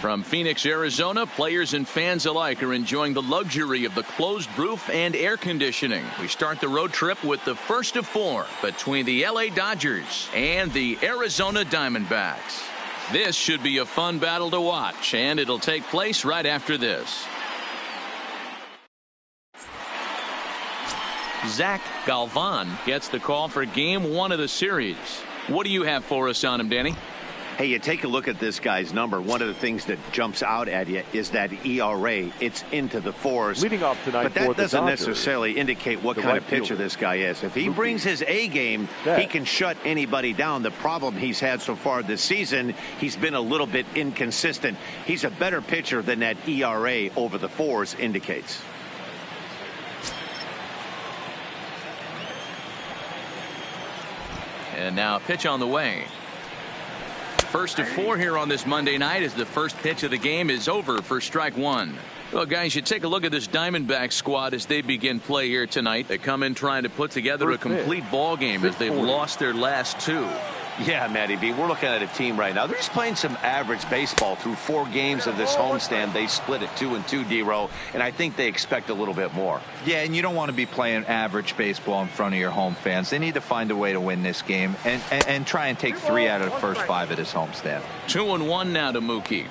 From Phoenix, Arizona, players and fans alike are enjoying the luxury of the closed roof and air conditioning. We start the road trip with the first of 4 between the LA Dodgers and the Arizona Diamondbacks. This should be a fun battle to watch, and it'll take place right after this. Zach Galvan gets the call for game 1 of the series. What do you have for us on him, Danny? Hey, you take a look at this guy's number. One of the things that jumps out at you is that ERA. It's into the 4s. Leading off tonight, but that doesn't Dodgers, necessarily indicate what kind of pitcher this guy is. If he brings his A game, he can shut anybody down. The problem he's had so far this season, he's been a little bit inconsistent. He's a better pitcher than that ERA over the 4s indicates. And now a pitch on the way. First of 4 here on this Monday night as the first pitch of the game is over for strike 1. Well, guys, you take a look at this Diamondback squad as they begin play here tonight. They come in trying to put together a complete ball game as they've lost their last 2. Yeah, Matty B, we're looking at a team right now. They're just playing some average baseball through 4 games of this homestand. They split it 2-2, D-Row, and I think they expect a little bit more. Yeah, and you don't want to be playing average baseball in front of your home fans. They need to find a way to win this game and try and take 3 out of the first 5 of this homestand. 2-1 now to Mookie.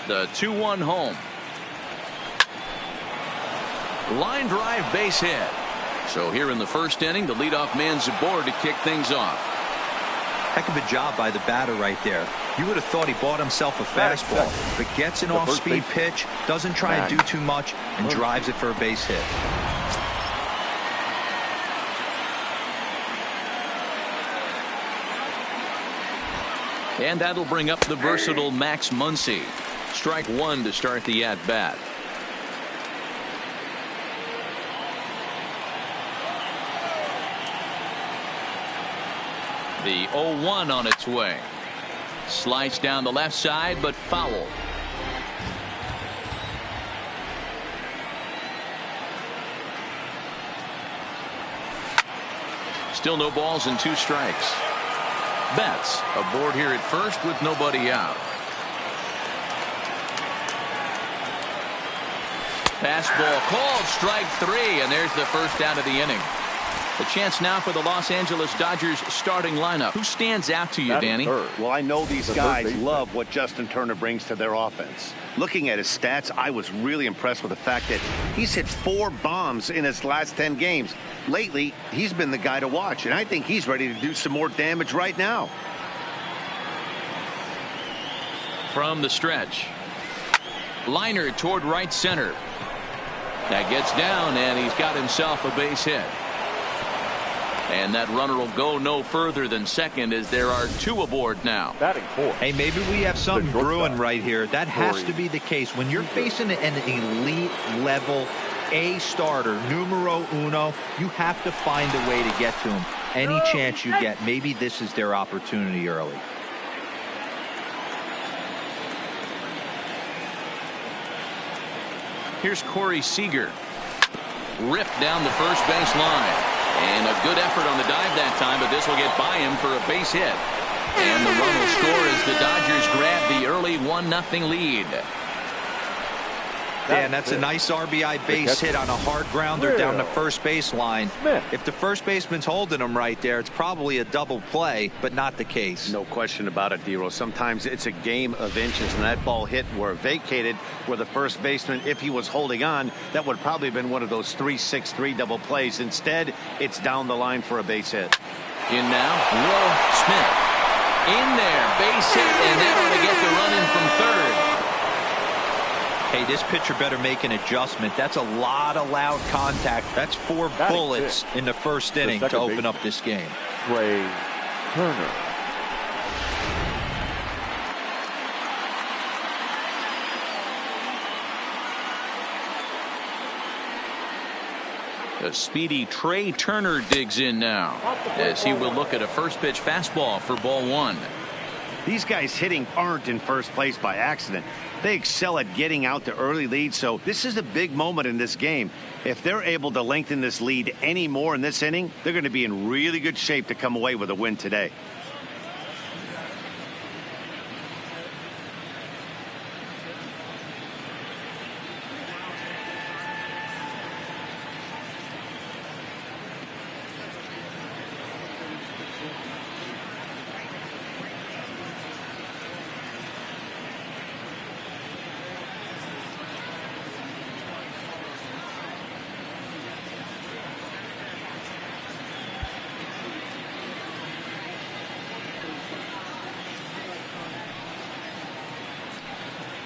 The 2-1 home. Line drive, base hit. So here in the first inning, the leadoff man's aboard to kick things off. Heck of a job by the batter right there. You would have thought he bought himself a fastball, but gets an off-speed pitch, doesn't try and do too much, and drives it for a base hit. And that'll bring up the versatile Max Muncy. Strike 1 to start the at-bat. The 0-1 on its way. Slice down the left side, but foul. Still no balls and 2 strikes. Betts aboard here at first with nobody out. Fastball called, strike 3, and there's the first out of the inning. A chance now for the Los Angeles Dodgers starting lineup. Who stands out to you, Danny? Well, I know these guys love what Justin Turner brings to their offense. Looking at his stats, I was really impressed with the fact that he's hit 4 bombs in his last 10 games. Lately, he's been the guy to watch, and I think he's ready to do some more damage right now. From the stretch. Liner toward right center. That gets down, and he's got himself a base hit. And that runner will go no further than second as there are 2 aboard now. Batting 4. Hey, maybe we have something brewing right here. That has to be the case. When you're facing an elite level A starter, numero uno, you have to find a way to get to him. Any chance you get, maybe this is their opportunity early. Here's Corey Seager. Ripped down the first base line. And a good effort on the dive that time, but this will get by him for a base hit. And the run will score as the Dodgers grab the early 1-0 lead. Yeah, and that's a nice RBI base hit on a hard grounder down the first base line. If the first baseman's holding him right there, it's probably a double play, but not the case. No question about it, D-Row. Sometimes it's a game of inches, and that ball hit where vacated where the first baseman, if he was holding on, that would probably have been one of those 3-6-3 double plays. Instead, it's down the line for a base hit. In now, Will Smith. In there, base hit, and that ought to get the run in from third. Hey, this pitcher better make an adjustment. That's a lot of loud contact. That's 4 bullets in the first inning to open up this game. Trea Turner. The speedy Trea Turner digs in now as he will look at a first pitch fastball for ball 1. These guys hitting aren't in first place by accident. They excel at getting out to early leads, so this is a big moment in this game. If they're able to lengthen this lead any more in this inning, they're going to be in really good shape to come away with a win today.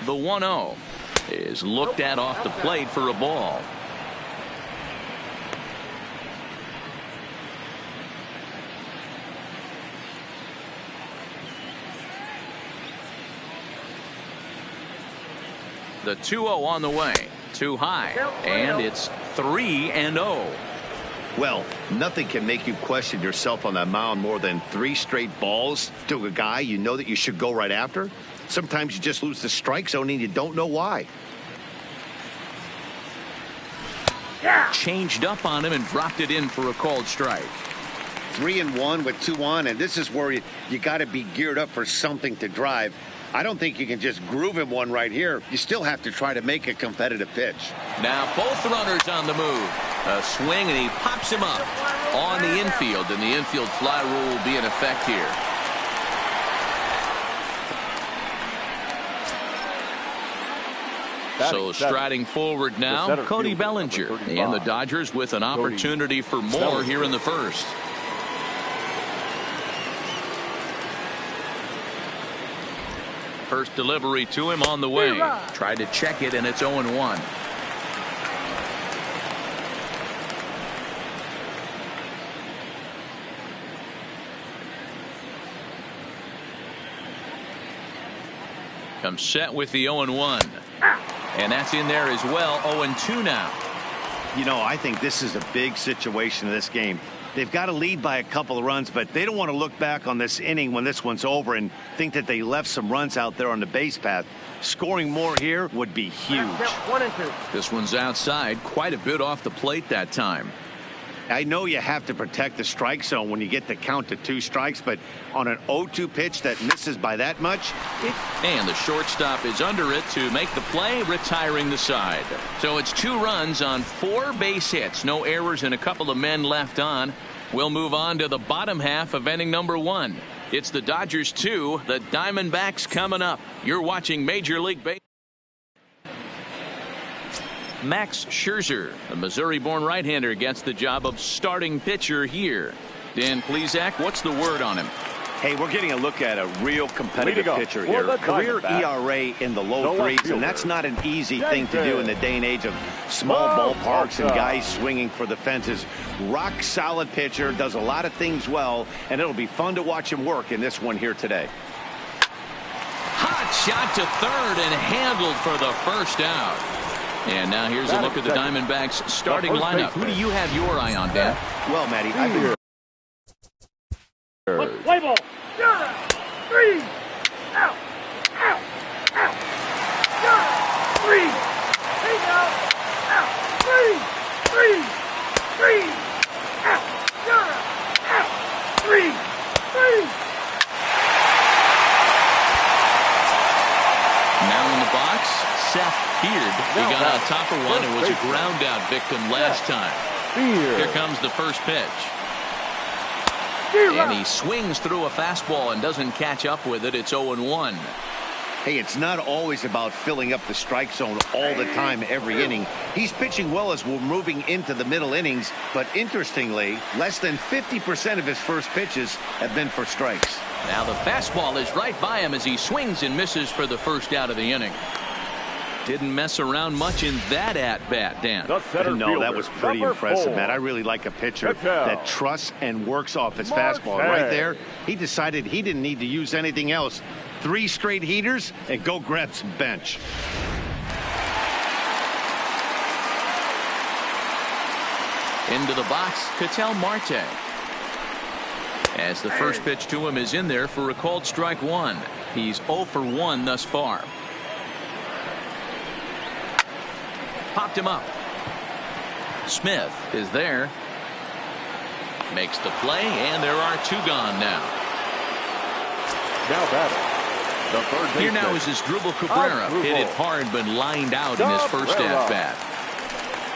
The 1-0 is looked at off the plate for a ball. The 2-0 on the way. Too high. And it's 3-0. Well, nothing can make you question yourself on that mound more than 3 straight balls to a guy you know that you should go right after. Sometimes you just lose the strike zone and you don't know why. Changed up on him and dropped it in for a called strike. 3-1 with 2 on, and this is where you got to be geared up for something to drive. I don't think you can just groove him one right here. You still have to try to make a competitive pitch. Now both runners on the move. A swing, and he pops him up on the infield, and the infield fly rule will be in effect here. So striding forward now, Cody Bellinger, and the Dodgers with an opportunity for more here in the first. First delivery to him on the way. Tried to check it, and it's 0-1. Comes set with the 0-1. And that's in there as well. 0-2 now. You know, I think this is a big situation in this game. They've got to lead by a couple of runs, but they don't want to look back on this inning when this one's over and think that they left some runs out there on the base path. Scoring more here would be huge. 1 and 2. This one's outside, quite a bit off the plate that time. I know you have to protect the strike zone when you get the count to 2 strikes, but on an 0-2 pitch that misses by that much. And the shortstop is under it to make the play, retiring the side. So it's 2 runs on 4 base hits. No errors and a couple of men left on. We'll move on to the bottom half of inning number 1. It's the Dodgers 2, the Diamondbacks coming up. You're watching Major League Baseball. Max Scherzer, a Missouri-born right-hander, gets the job of starting pitcher here. Dan Plesac, what's the word on him? Hey, we're getting a look at a real competitive pitcher here. Career ERA in the low 3s, and that's not an easy thing to do in the day and age of small ballparks and guys swinging for the fences. Rock solid pitcher, does a lot of things well, and it'll be fun to watch him work in this one here today. Hot shot to third and handled for the first out. And now here's a look at the Diamondbacks starting lineup. Who do you have your eye on, Dan? Well, Matty, I've been... Play ball. 3. Out. Out. Out. 3. Take out. Out. 3. Out. Out. 3. Now in the box, Seth Beard. He got on top of one and was a ground out victim last time. Here comes the first pitch. And he swings through a fastball and doesn't catch up with it. It's 0-1. Hey, it's not always about filling up the strike zone all the time every inning. He's pitching well as we're moving into the middle innings, but interestingly, less than 50% of his first pitches have been for strikes. Now the fastball is right by him as he swings and misses for the first out of the inning. Didn't mess around much in that at-bat, Dan. No, that was pretty impressive, Matt. I really like a pitcher that trusts and works off his fastball. Right there, he decided he didn't need to use anything else. 3 straight heaters and go grab some bench. Into the box, Ketel Marte. As the first pitch to him is in there for a called strike one. He's 0 for 1 thus far. Popped him up. Smith is there. Makes the play, and there are 2 gone now. Now batting. The third Here baseman. now is Asdrubal Cabrera. Hit it hard but lined out in his first at-bat.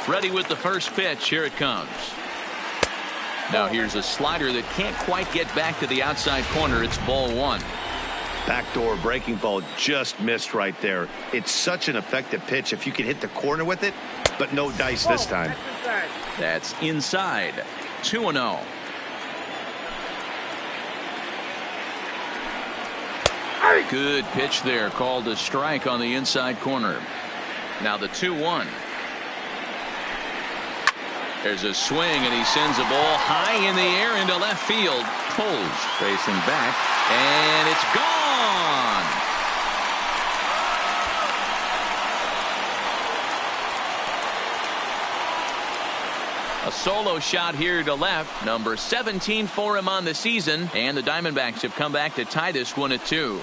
Ready with the first pitch. Here it comes. Now here's a slider that can't quite get back to the outside corner. It's ball 1. Backdoor breaking ball just missed right there. It's such an effective pitch if you can hit the corner with it, but no dice this time. That's inside. 2-0. Good pitch there, called a strike on the inside corner. Now the 2-1. There's a swing, and he sends a ball high in the air into left field. Pulls facing back, and it's gone. A solo shot here to left. Number 17 for him on the season, and the Diamondbacks have come back to tie this one at 2.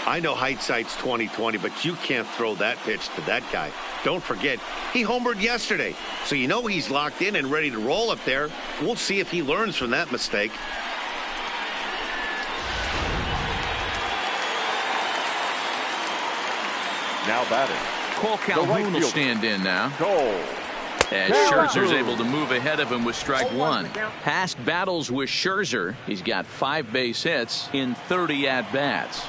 I know hindsight's 20/20, but you can't throw that pitch to that guy. Don't forget, he homered yesterday, so you know he's locked in and ready to roll up there. We'll see if he learns from that mistake. Now batting. Cole Calhoun will stand in now. Goal. As Scherzer's able to move ahead of him with strike 1. Past battles with Scherzer, he's got 5 base hits in 30 at-bats.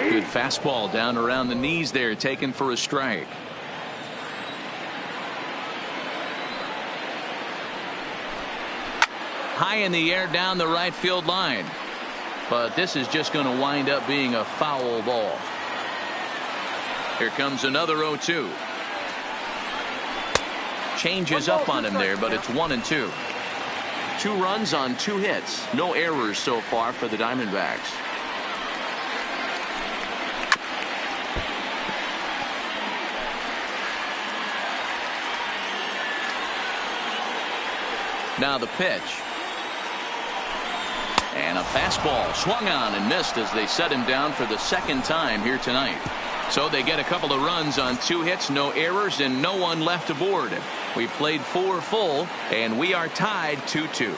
Good fastball down around the knees there, taken for a strike. High in the air down the right field line. But this is just going to wind up being a foul ball. Here comes another 0-2. Changes up on him there, but it's 1-2. 2 runs on 2 hits. No errors so far for the Diamondbacks. Now the pitch. And a fastball swung on and missed as they set him down for the 2nd time here tonight. So they get a couple of runs on 2 hits, no errors, and no one left aboard. We played 4 full, and we are tied 2-2.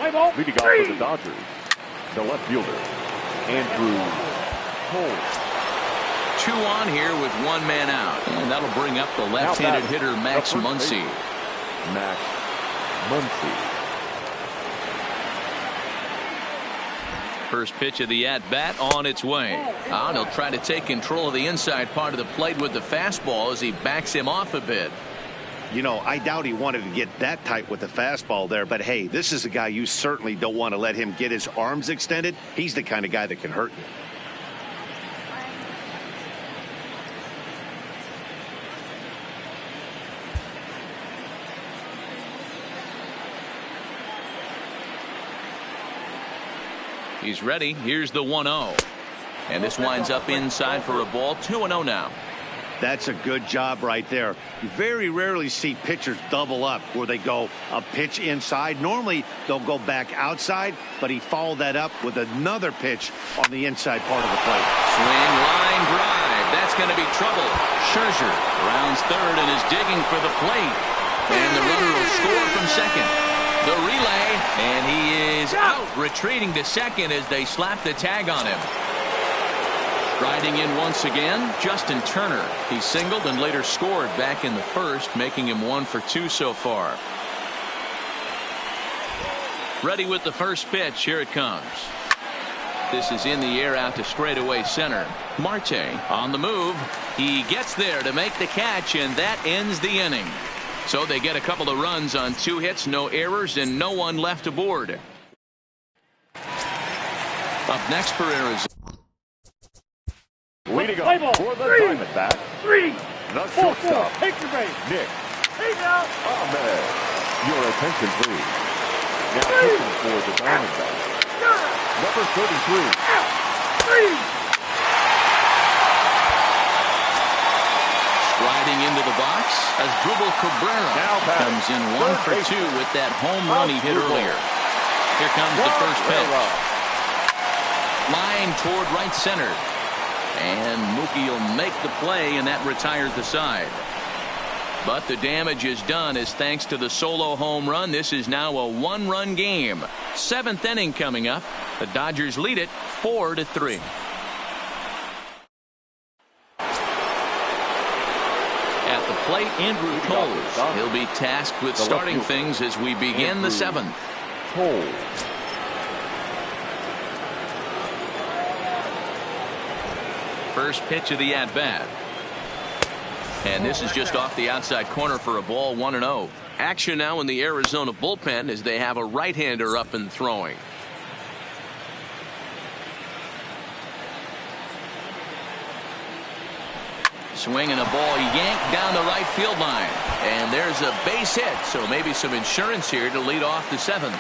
Leading off for the Dodgers, the left fielder, Andrew Cole. 2 on here with 1 man out. And that'll bring up the left-handed hitter Max Muncy. Max Muncy. First pitch of the at-bat on its way. And he'll try to take control of the inside part of the plate with the fastball as he backs him off a bit. You know, I doubt he wanted to get that tight with the fastball there, but hey, this is a guy you certainly don't want to let him get his arms extended. He's the kind of guy that can hurt you. He's ready. Here's the 1-0. And this winds up inside for a ball. 2-0 now. That's a good job right there. You very rarely see pitchers double up where they go a pitch inside. Normally they'll go back outside, but he followed that up with another pitch on the inside part of the plate. Swing, line drive. That's going to be trouble. Scherzer rounds third and is digging for the plate. And the runner will score from second. The relay, and he is out, retreating to second as they slap the tag on him. Riding in once again, Justin Turner. He singled and later scored back in the first, making him 1 for 2 so far. Ready with the first pitch. Here it comes. This is in the air out to straightaway center. Marte on the move. He gets there to make the catch, and that ends the inning. So they get a couple of runs on 2 hits, no errors, and no one left aboard. Up next for Arizona. Leading up for the Diamondbacks, the shortstop, take your base. Nick Hey now. Ahmed. Your attention, please. Now pitching for the Diamondbacks. Number 33. Striding into the box as Asdrubal Cabrera comes in 1 for 2 with that home run he hit earlier. Here comes the first pitch. Line toward right center. And Mookie will make the play, and that retires the side. But the damage is done as thanks to the solo home run. This is now a 1-run game. 7th inning coming up. The Dodgers lead it 4-3. At the plate, Andrew Toles. He'll be tasked with starting things as we begin the 7th. Toles. First pitch of the at-bat. And this is just off the outside corner for a ball, 1-0. Action now in the Arizona bullpen as they have a right-hander up and throwing. Swinging a ball yanked down the right field line. And there's a base hit, so maybe some insurance here to lead off the 7th.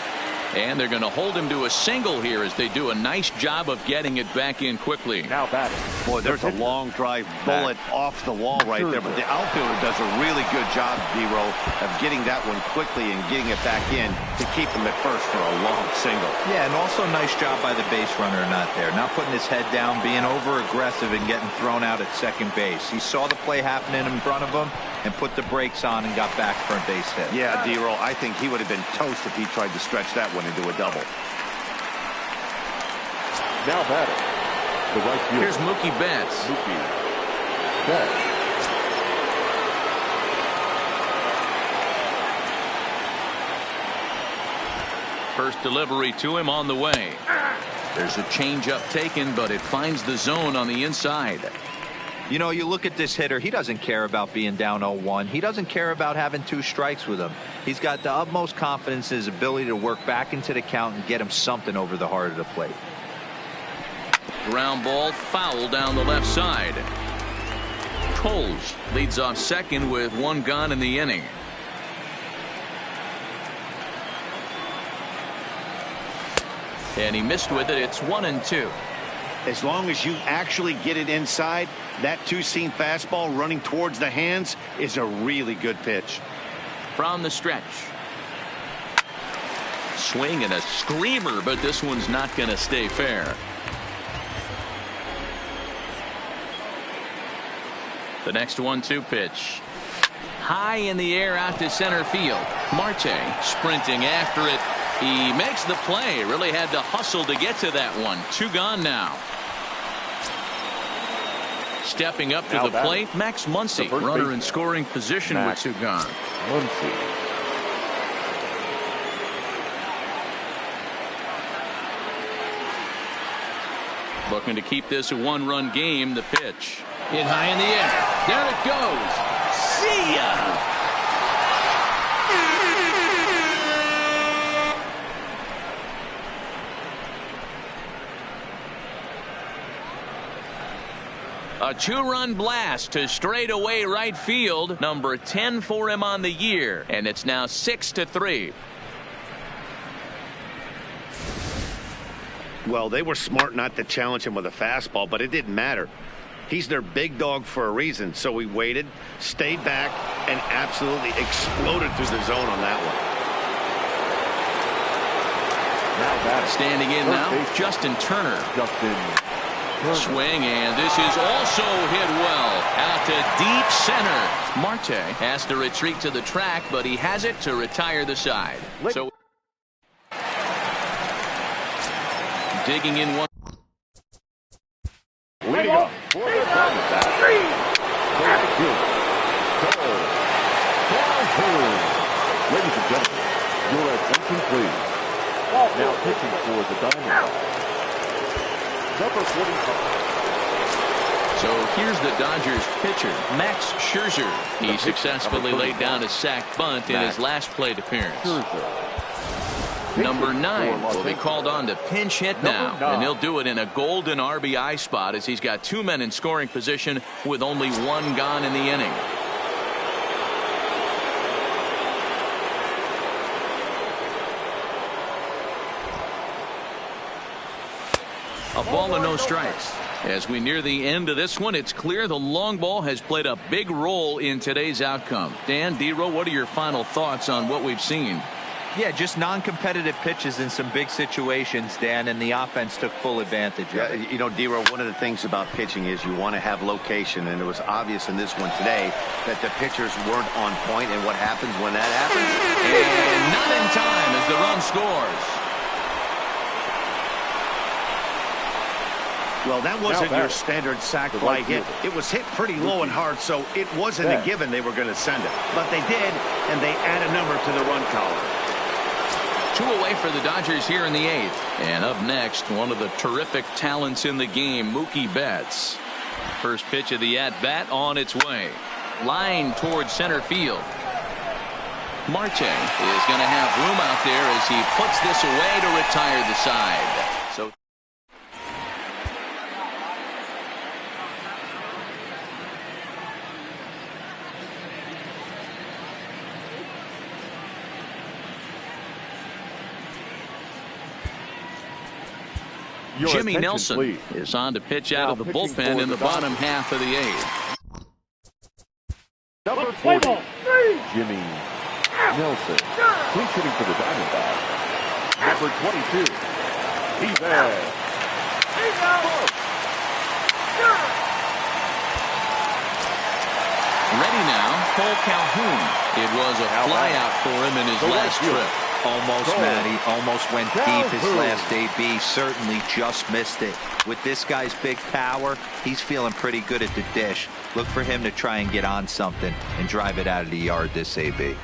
And they're going to hold him to a single here as they do a nice job of getting it back in quickly. Now batting. Boy, there's a long drive bullet off the wall right there, but the outfielder does a really good job, D-Row, of getting that one quickly and getting it back in to keep him at first for a long single. Yeah, and also nice job by the base runner not there. Not putting his head down, being over-aggressive and getting thrown out at second base. He saw the play happening in front of him and put the brakes on and got back for a base hit. Yeah, D-Row, I think he would have been toast if he tried to stretch that one into a double. Now batting. The right fielder. Here's Mookie Betts. Mookie Betts. First delivery to him on the way. There's a changeup taken, but it finds the zone on the inside. You know, you look at this hitter, he doesn't care about being down 0-1. He doesn't care about having 2 strikes with him. He's got the utmost confidence in his ability to work back into the count and get him something over the heart of the plate. Ground ball foul down the left side. Toles leads off second with 1 gone in the inning. And he missed with it. It's 1-2. As long as you actually get it inside, that 2-seam fastball running towards the hands is a really good pitch. From the stretch. Swing and a screamer, but this one's not going to stay fair. The next 1-2 pitch. High in the air out to center field. Marte sprinting after it. He makes the play. Really had to hustle to get to that one. 2 gone now. Stepping up to the plate, Max Muncy, runner in scoring position with 2 gone. Muncy. Looking to keep this a 1-run game. The pitch. Hit high in the air. There it goes. See ya. A 2-run blast to straightaway right field. Number 10 for him on the year. And it's now 6-3. Well, they were smart not to challenge him with a fastball, but it didn't matter. He's their big dog for a reason. So he waited, stayed back, and absolutely exploded through the zone on that one. Standing in now, Justin Turner. Swing, and this is also hit well out to deep center. Marte has to retreat to the track, but he has it to retire the side. So digging in one. Leading up for the Diamondbacks. Ladies and gentlemen, your attention please. Now pitching for the Diamondbacks. Number 45. So here's the Dodgers pitcher, Max Scherzer. He successfully laid down a sac bunt in his last plate appearance. Number 9 will be called on to pinch hit now, and he'll do it in a golden RBI spot as he's got 2 men in scoring position with only 1 gone in the inning. A ball and no strikes. As we near the end of this one, it's clear the long ball has played a big role in today's outcome. Dan, D-Row, what are your final thoughts on what we've seen? Yeah, just non-competitive pitches in some big situations, Dan, and the offense took full advantage of it. You know, D-Row, one of the things about pitching is you want to have location, and it was obvious in this one today that the pitchers weren't on point, and what happens when that happens? And not in time as the run scores. Well, that wasn't your standard sac fly hit. It was hit pretty low and hard, so it wasn't a given they were going to send it. But they did, and they add a number to the run column. 2 away for the Dodgers here in the 8th. And up next, one of the terrific talents in the game, Mookie Betts. First pitch of the at-bat on its way. Line towards center field. Marte is going to have room out there as he puts this away to retire the side. So Jimmy Nelson is on to pitch out of the bullpen in the bottom half of the 8th. Number 40, Jimmy Nelson. Clean hitting for the Diamondbacks. Number 22, he's there. Ready now, Cole Calhoun. It was a flyout for him in his last trip. Almost, Matty. Almost went deep his last AB. Certainly just missed it. With this guy's big power, he's feeling pretty good at the dish. Look for him to try and get on something and drive it out of the yard this AB.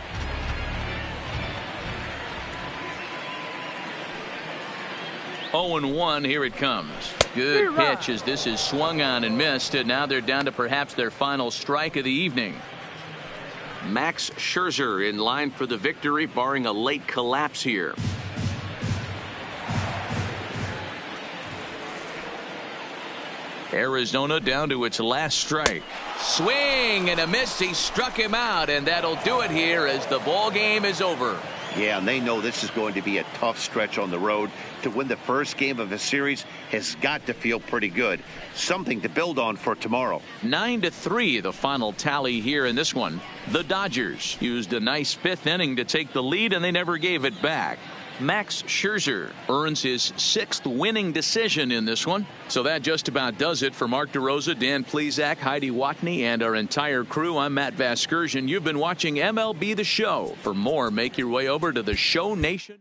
Oh, and 1, here it comes. Good pitch as this is swung on and missed, and now they're down to perhaps their final strike of the evening. Max Scherzer in line for the victory, barring a late collapse here. Arizona down to its last strike. Swing and a miss. He struck him out, and that'll do it here as the ball game is over. Yeah, and they know this is going to be a tough stretch on the road. To win the first game of a series has got to feel pretty good. Something to build on for tomorrow. 9-3 the final tally here in this one. The Dodgers used a nice 5th inning to take the lead, and they never gave it back. Max Scherzer earns his 6th winning decision in this one. So that just about does it for Mark DeRosa, Dan Plesac, Heidi Watney, and our entire crew. I'm Matt Vasgersian. You've been watching MLB The Show. For more, make your way over to the ShowNation.